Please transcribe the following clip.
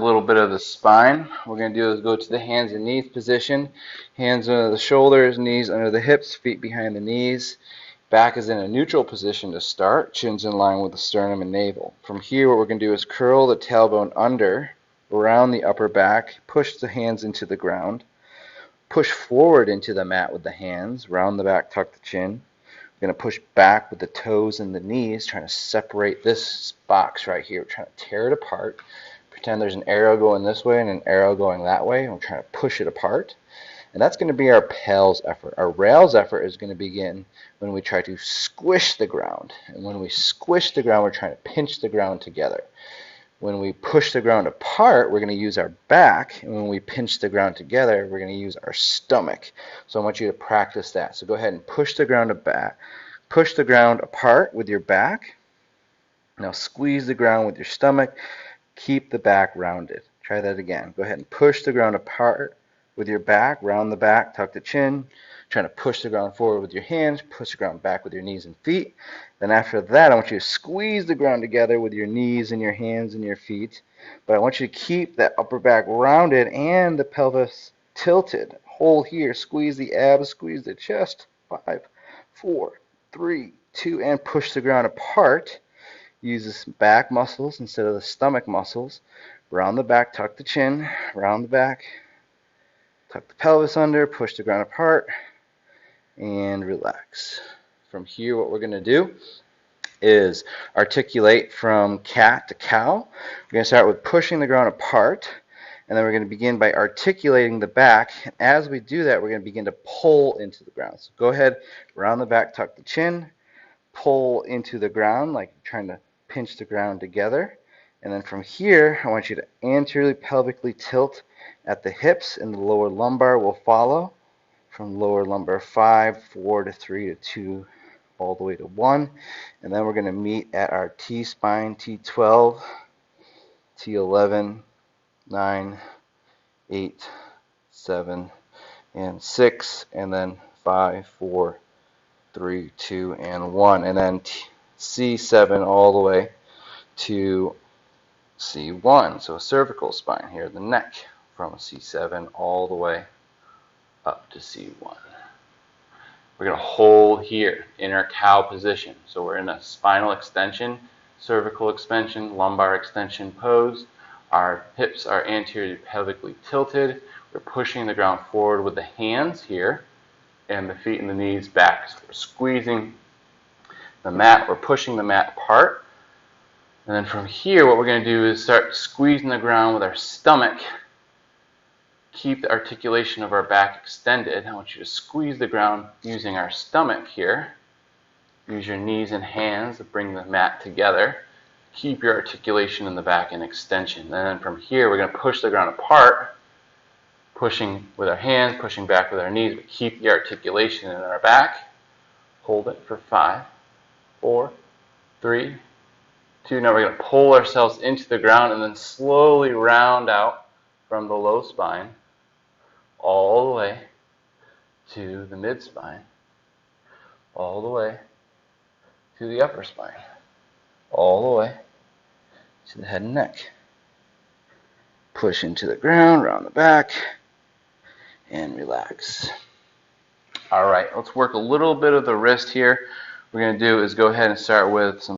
A little bit of the spine. What we're going to do is go to the hands and knees position. Hands under the shoulders, knees under the hips, feet behind the knees. Back is in a neutral position to start. Chin's in line with the sternum and navel. From here, what we're going to do is curl the tailbone under, around the upper back, push the hands into the ground, push forward into the mat with the hands, round the back, tuck the chin. We're going to push back with the toes and the knees, trying to separate this box right here. We're trying to tear it apart. Pretend there's an arrow going this way and an arrow going that way, and we're trying to push it apart. And that's going to be our PAILS effort. Our rails effort is going to begin when we try to squish the ground. And when we squish the ground, we're trying to pinch the ground together. When we push the ground apart, we're going to use our back. And when we pinch the ground together, we're going to use our stomach. So I want you to practice that. So go ahead and push the ground back. Push the ground apart with your back. Now squeeze the ground with your stomach. Keep the back rounded. Try that again. Go ahead and push the ground apart with your back, round the back, tuck the chin. Trying to push the ground forward with your hands, push the ground back with your knees and feet. Then after that, I want you to squeeze the ground together with your knees and your hands and your feet. But I want you to keep that upper back rounded and the pelvis tilted. Hold here, squeeze the abs, squeeze the chest. 5, 4, 3, 2, and push the ground apart. Use the back muscles instead of the stomach muscles. Round the back, tuck the chin, round the back, tuck the pelvis under, push the ground apart, and relax. From here, what we're going to do is articulate from cat to cow. We're going to start with pushing the ground apart, and then we're going to begin by articulating the back. And as we do that, we're going to begin to pull into the ground. So go ahead, round the back, tuck the chin, pull into the ground like you're trying to pinch the ground together. And then from here, I want you to anteriorly pelvically tilt at the hips, and the lower lumbar will follow. From lower lumbar 5, 4 to 3 to 2, all the way to 1. And then we're going to meet at our T-spine, T12, T11, 9, 8, 7, and 6, and then 5, 4, 3, 2, and 1. And then C7 all the way to C1. So a cervical spine here, the neck, from C7 all the way up to C1. We're going to hold here in our cow position. So we're in a spinal extension, cervical extension, lumbar extension pose. Our hips are anteriorly pelvically tilted. We're pushing the ground forward with the hands here and the feet and the knees back. So we're squeezing the mat. We're pushing the mat apart. And then from here, what we're going to do is start squeezing the ground with our stomach. Keep the articulation of our back extended. I want you to squeeze the ground using our stomach here. Use your knees and hands to bring the mat together. Keep your articulation in the back and extension. And then from here, we're going to push the ground apart, pushing with our hands, pushing back with our knees, but keep the articulation in our back. Hold it for 5, 4, 3, 2. Now we're going to pull ourselves into the ground and then slowly round out from the low spine all the way to the mid spine, all the way to the upper spine, all the way to the head and neck. Push into the ground, round the back, and relax. All right, let's work a little bit of the wrist here. What we're going to do is go ahead and start with some